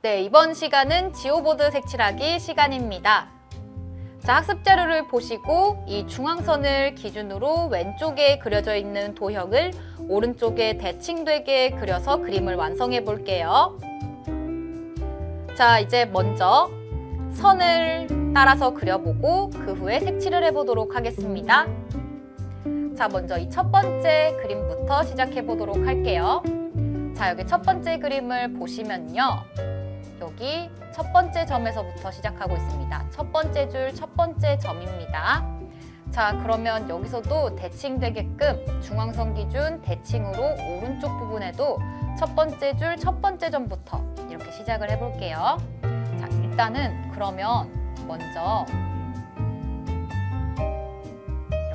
네, 이번 시간은 지오보드 색칠하기 시간입니다. 자, 학습 자료를 보시고 이 중앙선을 기준으로 왼쪽에 그려져 있는 도형을 오른쪽에 대칭되게 그려서 그림을 완성해 볼게요. 자, 이제 먼저 선을 따라서 그려보고 그 후에 색칠을 해보도록 하겠습니다. 자, 먼저 이 첫 번째 그림부터 시작해 보도록 할게요. 자, 여기 첫 번째 그림을 보시면요. 여기 첫 번째 점에서부터 시작하고 있습니다. 첫 번째 줄, 첫 번째 점입니다. 자, 그러면 여기서도 대칭되게끔 중앙선 기준 대칭으로 오른쪽 부분에도 첫 번째 줄, 첫 번째 점부터 이렇게 시작을 해볼게요. 자, 일단은 그러면 먼저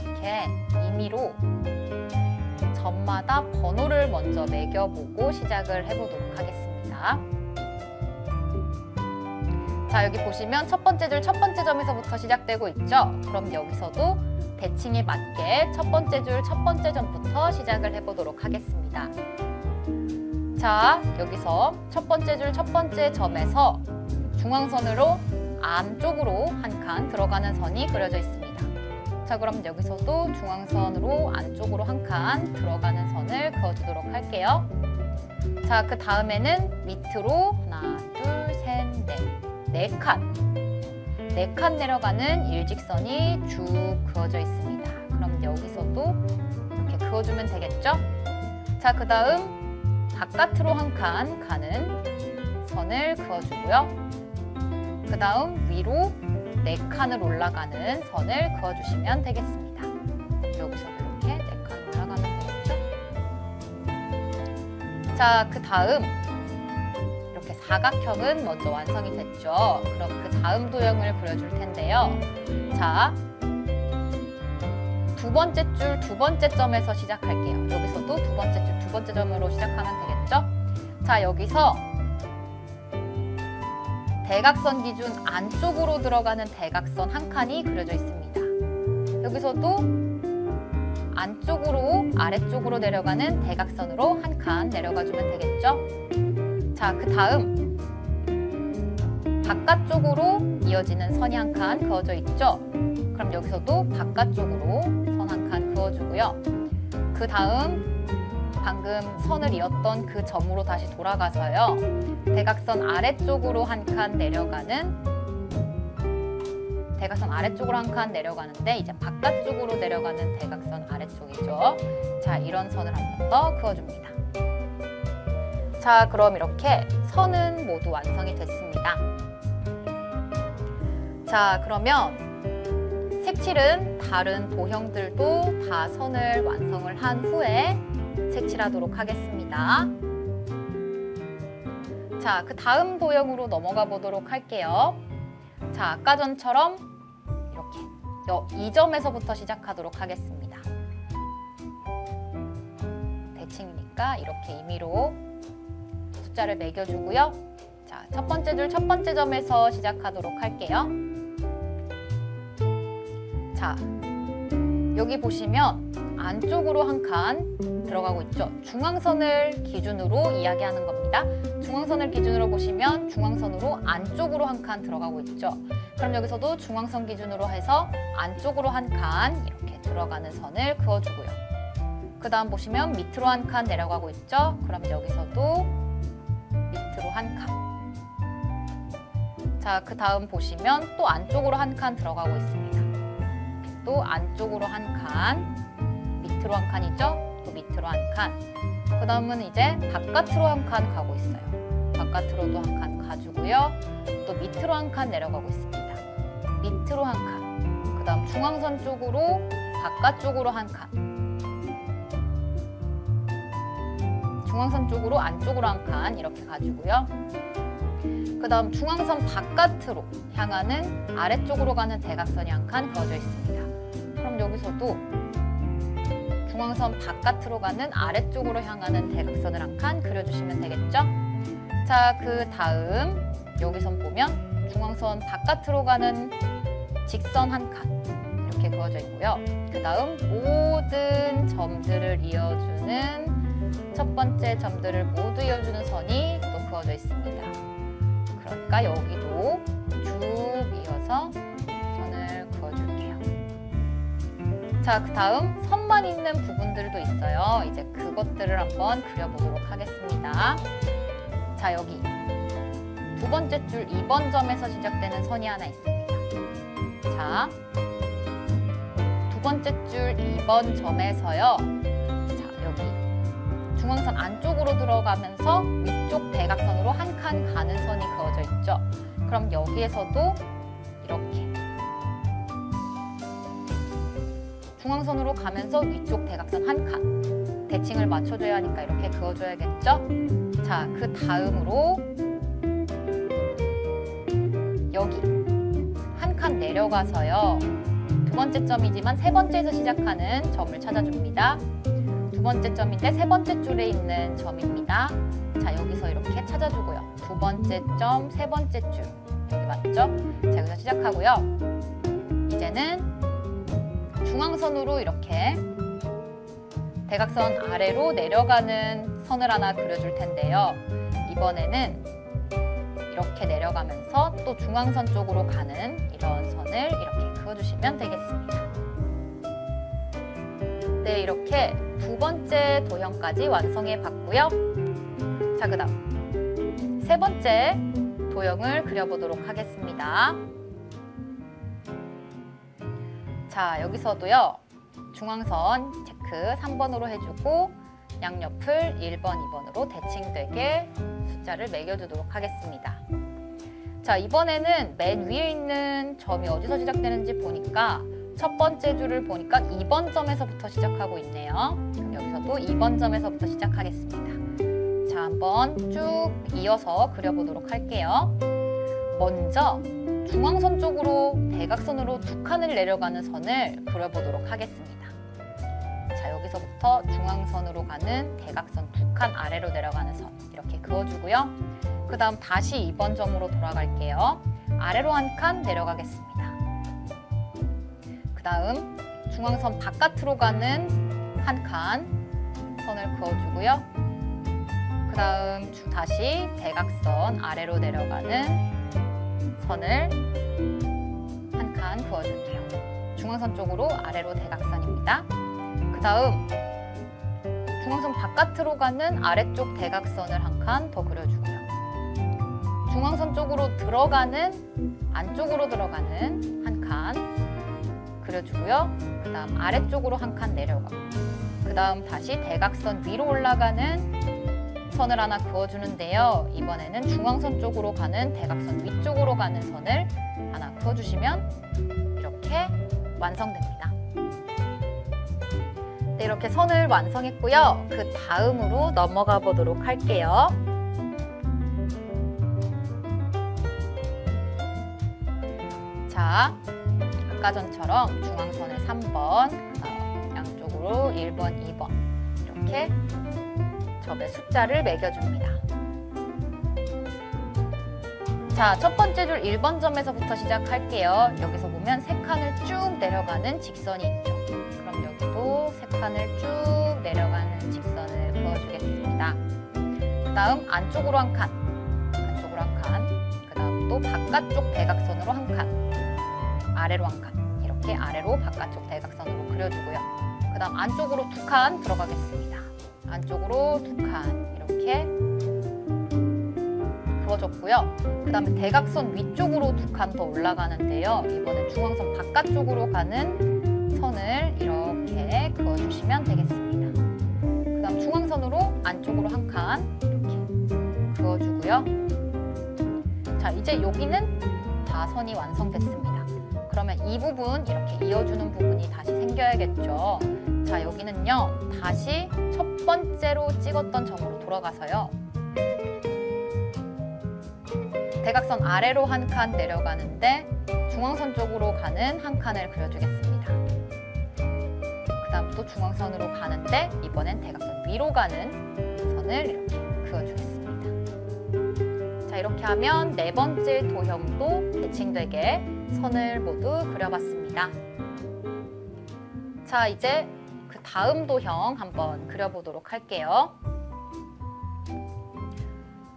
이렇게 임의로 점마다 번호를 먼저 매겨보고 시작을 해보도록 하겠습니다. 자, 여기 보시면 첫 번째 줄, 첫 번째 점에서부터 시작되고 있죠? 그럼 여기서도 대칭에 맞게 첫 번째 줄, 첫 번째 점부터 시작을 해보도록 하겠습니다. 자, 여기서 첫 번째 줄, 첫 번째 점에서 중앙선으로 안쪽으로 한 칸 들어가는 선이 그려져 있습니다. 자, 그럼 여기서도 중앙선으로 안쪽으로 한 칸 들어가는 선을 그어주도록 할게요. 자, 그 다음에는 밑으로 하나, 둘, 셋, 네 칸 내려가는 일직선이 쭉 그어져 있습니다. 그럼 여기서도 이렇게 그어주면 되겠죠? 자, 그 다음 바깥으로 한 칸 가는 선을 그어주고요. 그 다음 위로 4칸을 올라가는 선을 그어주시면 되겠습니다. 여기서도 이렇게 4칸 올라가면 되겠죠? 자, 그 다음 이렇게 사각형은 먼저 완성이 됐죠? 그럼 그 다음 도형을 그려줄 텐데요. 자, 두 번째 줄, 두 번째 점에서 시작할게요. 여기서도 두 번째 줄, 두 번째 점으로 시작하면 되겠죠? 자, 여기서 대각선 기준 안쪽으로 들어가는 대각선 한 칸이 그려져 있습니다. 여기서도 안쪽으로 아래쪽으로 내려가는 대각선으로 한 칸 내려가주면 되겠죠? 자, 그 다음 바깥쪽으로 이어지는 선이 한 칸 그어져 있죠? 그럼 여기서도 바깥쪽으로 선 한 칸 그어주고요. 그 다음 방금 선을 이었던 그 점으로 다시 돌아가서요. 대각선 아래쪽으로 한 칸 내려가는 대각선 아래쪽으로 한 칸 내려가는데 이제 바깥쪽으로 내려가는 대각선 아래쪽이죠. 자, 이런 선을 한 번 더 그어줍니다. 자, 그럼 이렇게 선은 모두 완성이 됐습니다. 자, 그러면 색칠은 다른 도형들도 다 선을 완성을 한 후에 색칠하도록 하겠습니다. 자, 그 다음 도형으로 넘어가 보도록 할게요. 자, 아까 전처럼 이렇게 이 점에서부터 시작하도록 하겠습니다. 대칭이니까 이렇게 임의로 숫자를 매겨주고요. 자, 첫 번째 줄, 첫 번째 점에서 시작하도록 할게요. 자, 여기 보시면 안쪽으로 한 칸 들어가고 있죠. 중앙선을 기준으로 이야기하는 겁니다. 중앙선을 기준으로 보시면 중앙선으로 안쪽으로 한 칸 들어가고 있죠. 그럼 여기서도 중앙선 기준으로 해서 안쪽으로 한 칸 이렇게 들어가는 선을 그어주고요. 그 다음 보시면 밑으로 한 칸 내려가고 있죠. 그럼 여기서도 밑으로 한 칸. 자, 그 다음 보시면 또 안쪽으로 한 칸 들어가고 있습니다. 또 안쪽으로 한 칸, 밑으로 한 칸이죠. 또 밑으로 한 칸. 그 다음은 이제 바깥으로 한 칸 가고 있어요. 바깥으로도 한 칸 가주고요. 또 밑으로 한 칸 내려가고 있습니다. 밑으로 한 칸. 그 다음 중앙선 쪽으로 바깥쪽으로 한 칸. 중앙선 쪽으로 안쪽으로 한 칸 이렇게 가주고요. 그 다음 중앙선 바깥으로 향하는 아래쪽으로 가는 대각선이 한 칸 그어져 있습니다. 그럼 여기서도 중앙선 바깥으로 가는 아래쪽으로 향하는 대각선을 한 칸 그려주시면 되겠죠? 자, 그 다음 여기선 보면 중앙선 바깥으로 가는 직선 한 칸 이렇게 그어져 있고요. 그 다음 모든 점들을 이어주는 첫 번째 점들을 모두 이어주는 선이 또 그어져 있습니다. 그러니까 여기도 쭉 이어서 선을 그어줄게요. 자, 그 다음 선만 있는 부분들도 있어요. 이제 그것들을 한번 그려보도록 하겠습니다. 자, 여기 두 번째 줄 2번 점에서 시작되는 선이 하나 있습니다. 자, 두 번째 줄 2번 점에서요. 자, 여기 중앙선 안쪽으로 들어가면서 위쪽 대각선으로 한 칸 가는 선이 그어져 있죠. 그럼 여기에서도 이렇게 중앙선으로 가면서 위쪽 대각선 한 칸, 대칭을 맞춰줘야 하니까 이렇게 그어줘야겠죠? 자, 그 다음으로 여기 한 칸 내려가서요. 두 번째 점이지만 세 번째에서 시작하는 점을 찾아줍니다. 두 번째 점인데 세 번째 줄에 있는 점입니다. 자, 여기서 이렇게 찾아주고요. 두 번째 점, 세 번째 줄. 여기 맞죠? 자, 여기서 시작하고요. 이제는 중앙선으로 이렇게 대각선 아래로 내려가는 선을 하나 그려줄 텐데요. 이번에는 이렇게 내려가면서 또 중앙선 쪽으로 가는 이런 선을 이렇게 그어주시면 되겠습니다. 네, 이렇게 두 번째 도형까지 완성해 봤고요. 자, 그 다음 세 번째 도형을 그려보도록 하겠습니다. 자, 여기서도요. 중앙선 체크 3번으로 해주고 양옆을 1번, 2번으로 대칭되게 숫자를 매겨주도록 하겠습니다. 자, 이번에는 맨 위에 있는 점이 어디서 시작되는지 보니까 첫 번째 줄을 보니까 2번 점에서부터 시작하고 있네요. 그럼 여기서도 2번 점에서부터 시작하겠습니다. 자, 한번 쭉 이어서 그려보도록 할게요. 먼저 중앙선 쪽으로 대각선으로 두 칸을 내려가는 선을 그려보도록 하겠습니다. 자, 여기서부터 중앙선으로 가는 대각선 두 칸 아래로 내려가는 선 이렇게 그어주고요. 그 다음 다시 2번 점으로 돌아갈게요. 아래로 한 칸 내려가겠습니다. 그 다음 중앙선 바깥으로 가는 한 칸 선을 그어주고요. 그 다음 다시 대각선 아래로 내려가는 선을 한 칸 그어줄게요. 중앙선 쪽으로 아래로 대각선입니다. 그 다음 중앙선 바깥으로 가는 아래쪽 대각선을 한 칸 더 그려주고요. 중앙선 쪽으로 들어가는 안쪽으로 들어가는 한 칸 그려주고요. 그 다음 아래쪽으로 한 칸 내려가고 그 다음 다시 대각선 위로 올라가는 선을 하나 그어주는데요. 이번에는 중앙선 쪽으로 가는 대각선 위쪽으로 가는 선을 하나 그어주시면 이렇게 완성됩니다. 네, 이렇게 선을 완성했고요. 그 다음으로 넘어가 보도록 할게요. 자, 아까 전처럼 중앙선을 3번, 양쪽으로 1번, 2번 이렇게 점의 숫자를 매겨줍니다. 자, 첫 번째 줄 1번 점에서부터 시작할게요. 여기서 보면 세 칸을 쭉 내려가는 직선이 있죠. 그럼 여기도 세 칸을 쭉 내려가는 직선을 그어주겠습니다. 그 다음 안쪽으로 한 칸, 안쪽으로 한 칸, 그 다음 또 바깥쪽 대각선으로 한 칸, 아래로 한 칸, 이렇게 아래로 바깥쪽 대각선으로 그려주고요. 그 다음 안쪽으로 두 칸 들어가겠습니다. 안쪽으로 두 칸 이렇게 그어줬고요. 그 다음에 대각선 위쪽으로 두 칸 더 올라가는데요. 이번엔 중앙선 바깥쪽으로 가는 선을 이렇게 그어주시면 되겠습니다. 그 다음 중앙선으로 안쪽으로 한 칸 이렇게 그어주고요. 자, 이제 여기는 다 선이 완성됐습니다. 그러면 이 부분 이렇게 이어주는 부분이 다시 생겨야겠죠. 자, 여기는요. 다시 첫 번째로 찍었던 점으로 돌아가서요. 대각선 아래로 한 칸 내려가는데 중앙선 쪽으로 가는 한 칸을 그려주겠습니다. 그 다음 또 중앙선으로 가는데 이번엔 대각선 위로 가는 선을 이렇게 그어주겠습니다. 자, 이렇게 하면 네 번째 도형도 대칭되게 선을 모두 그려봤습니다. 자, 이제 그 다음 도형 한번 그려보도록 할게요.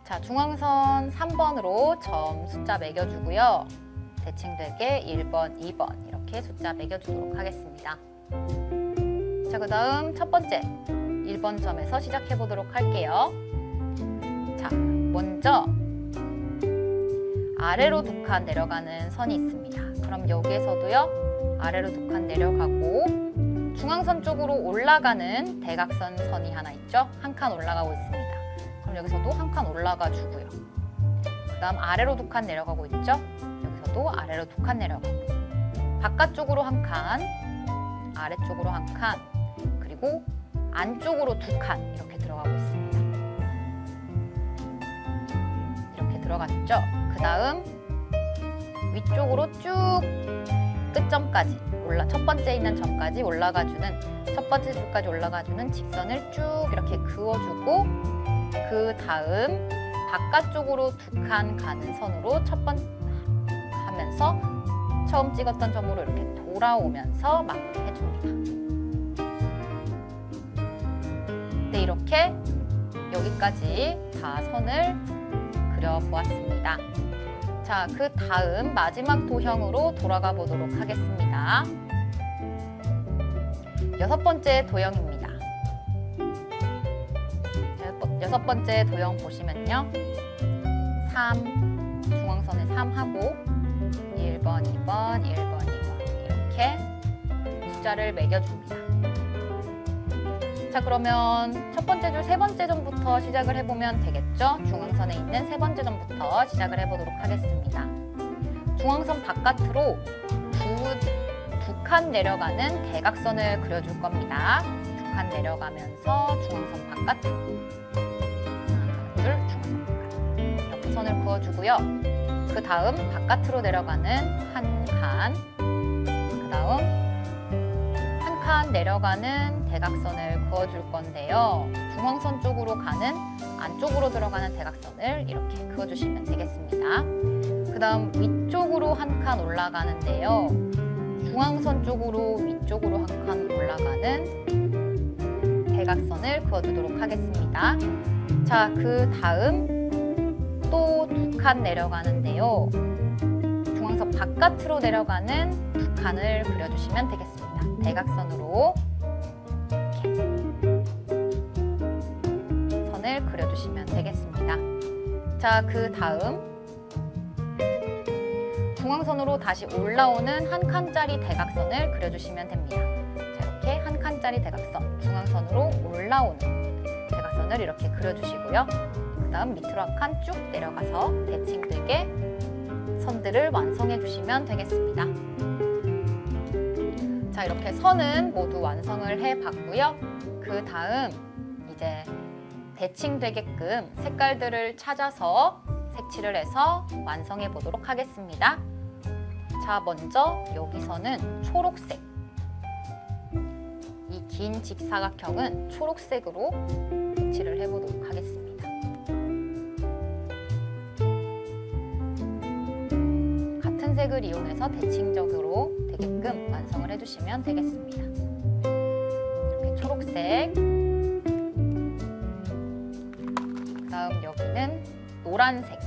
자, 자, 중앙선 3번으로 점 숫자 매겨주고요. 대칭되게 1번, 2번 이렇게 숫자 매겨주도록 하겠습니다. 자, 그 다음 첫 번째 1번 점에서 시작해 보도록 할게요. 자, 먼저 아래로 2칸 내려가는 선이 있습니다. 그럼 여기에서도요, 아래로 2칸 내려가고 중앙선 쪽으로 올라가는 대각선 선이 하나 있죠? 한 칸 올라가고 있습니다. 그럼 여기서도 한 칸 올라가 주고요. 그 다음 아래로 2칸 내려가고 있죠? 여기서도 아래로 2칸 내려가고 바깥쪽으로 한 칸, 아래쪽으로 한 칸, 그리고 안쪽으로 2칸 이렇게 들어가고 있습니다. 이렇게 들어갔죠? 그 다음 위쪽으로 쭉 끝점까지 첫 번째 있는 점까지 올라가주는, 첫 번째 줄까지 올라가주는 직선을 쭉 이렇게 그어주고, 그 다음 바깥쪽으로 2칸 가는 선으로 하면서 처음 찍었던 점으로 이렇게 돌아오면서 마무리해줍니다. 네, 이렇게 여기까지 다 선을 그려보았습니다. 자, 그 다음 마지막 도형으로 돌아가 보도록 하겠습니다. 6번째 도형입니다. 6번째 도형 보시면요. 3, 중앙선에 3하고 1번, 2번, 1번, 2번 이렇게 숫자를 매겨줍니다. 자, 그러면 첫 번째 줄 세 번째 점부터 시작을 해보면 되겠죠? 중앙선에 있는 세 번째 점부터 시작을 해보도록 하겠습니다. 중앙선 바깥으로 두 칸 내려가는 대각선을 그려줄 겁니다. 2칸 내려가면서 중앙선 바깥으로 하나, 둘, 중앙선 바깥 이렇게 선을 그어주고요. 그 다음 바깥으로 내려가는 한 칸, 그 다음 한 칸 내려가는 대각선을 그어줄 건데요. 중앙선 쪽으로 가는, 안쪽으로 들어가는 대각선을 이렇게 그어주시면 되겠습니다. 그 다음 위쪽으로 한 칸 올라가는데요. 중앙선 쪽으로 위쪽으로 한 칸 올라가는 대각선을 그어주도록 하겠습니다. 자, 그 다음 또 2칸 내려가는데요. 중앙선 바깥으로 내려가는 2칸을 그려주시면 되겠습니다. 대각선으로 이렇게 선을 그려주시면 되겠습니다. 자, 그 다음 중앙선으로 다시 올라오는 한 칸짜리 대각선을 그려주시면 됩니다. 자, 이렇게 한 칸짜리 대각선, 중앙선으로 올라오는 대각선을 이렇게 그려주시고요. 그 다음 밑으로 한 칸 쭉 내려가서 대칭되게 선들을 완성해 주시면 되겠습니다. 자, 이렇게 선은 모두 완성을 해봤고요. 그 다음 이제 대칭되게끔 색깔들을 찾아서 색칠을 해서 완성해 보도록 하겠습니다. 자, 먼저 여기서는 초록색, 이 긴 직사각형은 초록색으로 색칠을 해보도록 하겠습니다. 같은 색을 이용해서 대칭적으로 되게끔 완성을 해주시면 되겠습니다. 이렇게 초록색, 그 다음 여기는 노란색,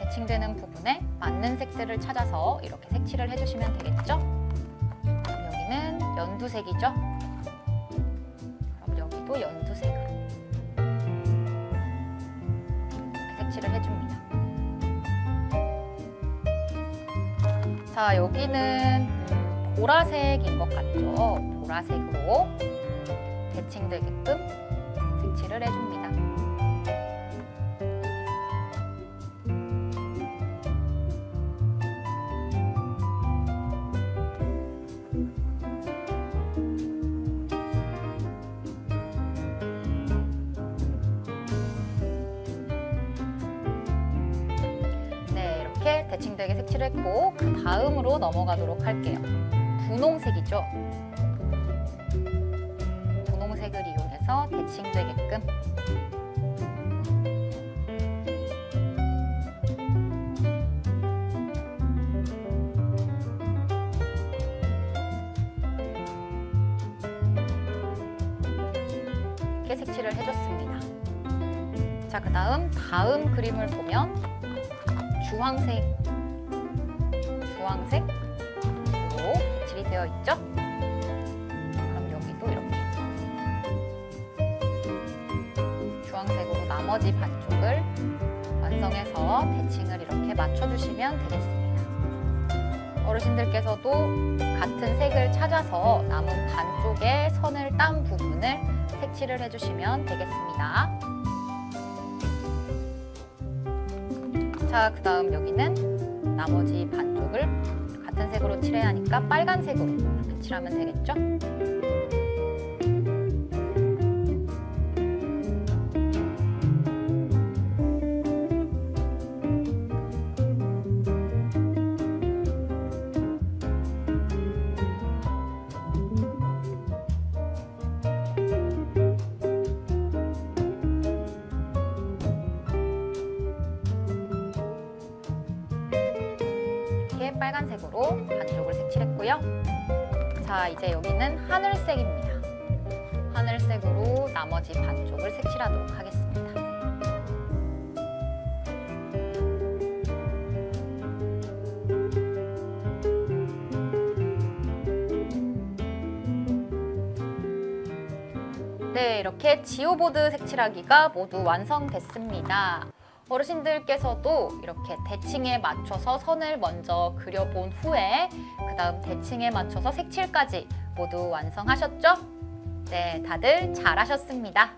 대칭되는 부분에 맞는 색들을 찾아서 이렇게 색칠을 해주시면 되겠죠? 여기는 연두색이죠? 그럼 여기도 연두색으로 이렇게 색칠을 해줍니다. 자, 여기는 보라색인 것 같죠? 보라색으로 대칭되게끔 색칠을 해줍니다. 네, 이렇게 대칭되게 색칠했고, 그 다음으로 넘어가도록 할게요. 분홍색이죠? 분홍색을 이용해서 대칭되게끔 이렇게 색칠을 해줬습니다. 자, 다음 그림을 보면 주황색으로 색칠이 되어 있죠? 그럼 여기도 이렇게 주황색으로 나머지 반쪽을 완성해서 대칭을 이렇게 맞춰주시면 되겠습니다. 어르신들께서도 같은 색을 찾아서 남은 반쪽에 선을 딴 부분을 색칠을 해주시면 되겠습니다. 자, 그 다음 여기는 나머지 반쪽을 같은 색으로 칠해야 하니까 빨간색으로 이렇게 칠하면 되겠죠? 빨간색으로 반쪽을 색칠했고요. 자, 이제 여기는 하늘색입니다. 하늘색으로 나머지 반쪽을 색칠하도록 하겠습니다. 네, 이렇게 지오보드 색칠하기가 모두 완성됐습니다. 어르신들께서도 이렇게 대칭에 맞춰서 선을 먼저 그려본 후에 그 다음 대칭에 맞춰서 색칠까지 모두 완성하셨죠? 네, 다들 잘하셨습니다.